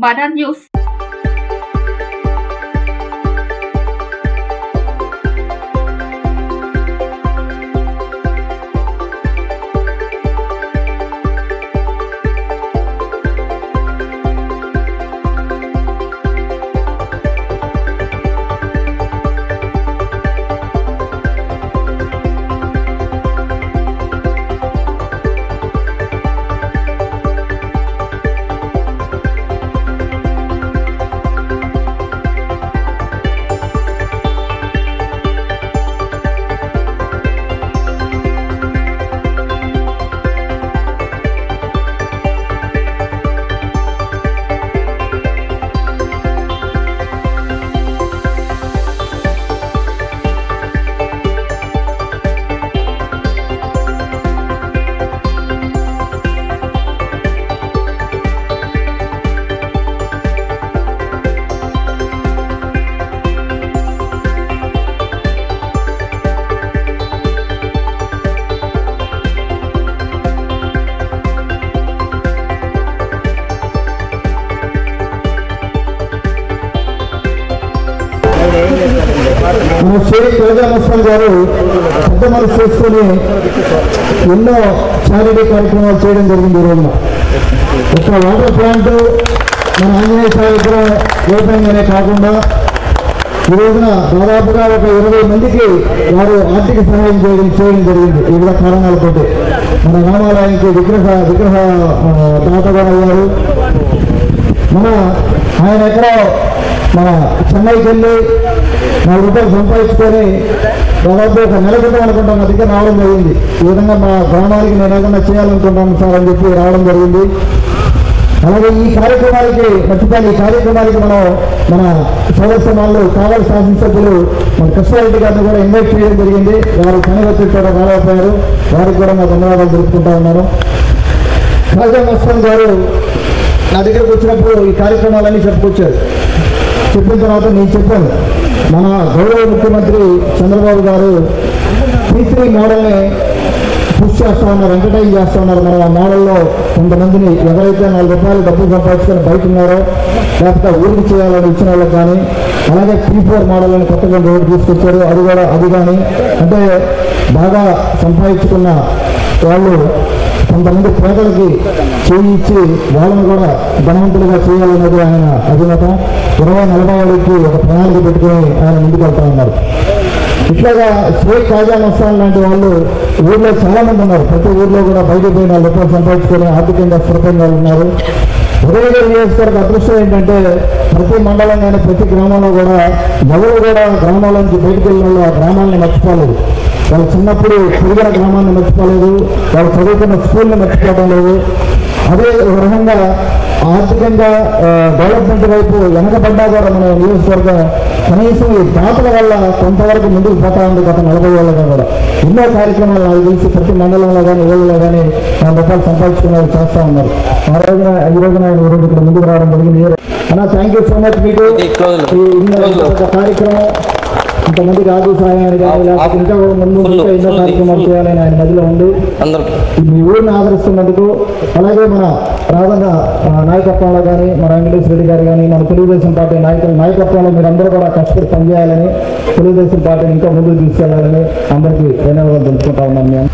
Butter juice. మన షేక్ రోజా మస్తాన్ గారు పెద్ద మనసు చేసుకుని ఎన్నో చారిటీ కార్యక్రమాలు చేయడం జరిగింది. ఈ రోజున ఒక వాటర్ ప్లాంట్ మన ఆంజనేయ స్వామి దగ్గర ఓపెనింగ్ కాకుండా ఈ రోజున దాదాపుగా ఒక 20 మందికి వారు ఆర్థిక సహాయం చేయడం జరిగింది. వివిధ కారణాలతో మన రామాలయానికి విగ్రహ దాతగా అయ్యారు. ఆయన ఎక్కడో మన చెన్నైకి వెళ్ళి 4 రూపాయలు సంపాదించుకొని దాదాపు ఒక నెల క్రితం అనుకుంటాం నా దగ్గర రావడం జరిగింది. ఈ విధంగా మా గ్రామానికి నేను ఏదైనా చేయాలనుకుంటాను సార్ అని చెప్పి రావడం జరిగింది. అలాగే ఈ కార్యక్రమానికి మర్చిపోయి ఈ కార్యక్రమానికి మన సదస్యమాలు కావాలి శాసనసభ్యులు మన కృష్ణారెడ్డి గారిని కూడా ఇన్వైట్ చేయడం జరిగింది. వారు కనగొచ్చి కూడా రాలేకపోయారు. వారికి కూడా నా ధన్యవాదాలు తెలుపుకుంటా ఉన్నాను. ఖాజా మస్తాన్ గారు నా దగ్గరకు వచ్చినప్పుడు ఈ కార్యక్రమాలన్నీ చెప్పుకొచ్చారు. చెప్పిన తర్వాత నేను చెప్పాను, మన గౌరవ ముఖ్యమంత్రి చంద్రబాబు గారు P3 మోడల్ని పుష్ చేస్తా ఉన్నారు, ఎంటర్టైన్ చేస్తూ ఉన్నారు. మన ఆ మోడల్లో కొంతమందిని ఎవరైతే 4 రూపాయలు డబ్బులు సంపాదించుకొని బయట ఉన్నారో లేకపోతే ఊరికి చేయాలని ఇచ్చిన వాళ్ళకి కానీ, అలాగే P4 మోడల్ అని కొత్తగా రోడ్డు తీసుకొచ్చారు. అది కానీ అంటే బాగా సంపాదించుకున్న వాళ్ళు కొంతమంది పేదలకి చేయి ఇచ్చి వాళ్ళని కూడా ధనవంతులుగా చేయాలనేది ఆయన అభిమతం. 20-40 ఏళ్ళకి ఒక ప్రణాళిక పెట్టుకుని ఆయన ముందుకు వెళ్తా ఉన్నారు. ఇట్లాగా షేక్ ఖాజా మస్తాన్ లాంటి వాళ్ళు ఊళ్ళో చాలా మంది ఉన్నారు. ప్రతి ఊళ్ళో కూడా బయటకు పోయి 4 రూపాయలు సంపాదించుకొని ఆర్థికంగా స్థిరపడిన వాళ్ళు ఉన్నారు. ఉదయగిరి నియోజకవర్గ అదృష్టం ఏంటంటే ప్రతి మండలం కానీ ప్రతి గ్రామంలో కూడా ఎవరు కూడా గ్రామాల నుంచి బయటకు వెళ్ళిన వాళ్ళు ఆ గ్రామాలని మర్చిపోలేదు. వాళ్ళు చిన్నప్పుడు పెరిగిన గ్రామాన్ని మర్చిపోలేదు, వాళ్ళు చదువుకున్న స్కూల్ని మర్చిపోవడం లేదు. అదే విధంగా ఆర్థికంగా డెవలప్మెంట్ వైపు వెనకబడ్డా కూడా మన నియోజకవర్గం కనీసం ఈ దాతల వల్ల కొంతవరకు ముందుకు పోతా ఉంది. గత 40 ఏళ్ళగా కూడా ఎన్నో కార్యక్రమాలు నాకు తెలిసి ప్రతి మండలంలో కానీ ఊళ్ళలో కానీ 4 రూపాయలు సంపాదించుకునే వాళ్ళు చేస్తూ ఉన్నారు. ఈ రోజున ఆయన ఈరోజు ఇక్కడ ముందుకు రావడం జరిగింది. అన్నా థ్యాంక్ యూ సో మచ్. మీకు ఈ కార్యక్రమం ఇంతమందికి ఆర్థిక సహాయాన్ని కానీ లేకపోతే ఇంకా ముందు ఎన్నో కార్యక్రమాలు చేయాలని ఆయన మధ్యలో ఉండి మీ ఊరిని ఆదరిస్తున్నందుకు, అలాగే మన రాజన్న నాయకత్వంలో కానీ మన వెంకటేశ్వర రెడ్డి గారు కానీ మన తెలుగుదేశం పార్టీ నాయకత్వంలో మీరందరూ కూడా కష్టపడి పనిచేయాలని, తెలుగుదేశం పార్టీని ఇంకా ముందుకు తీసుకెళ్లాలని అందరికీ ధన్యవాదాలు తెలుసుకుంటా ఉన్నాను.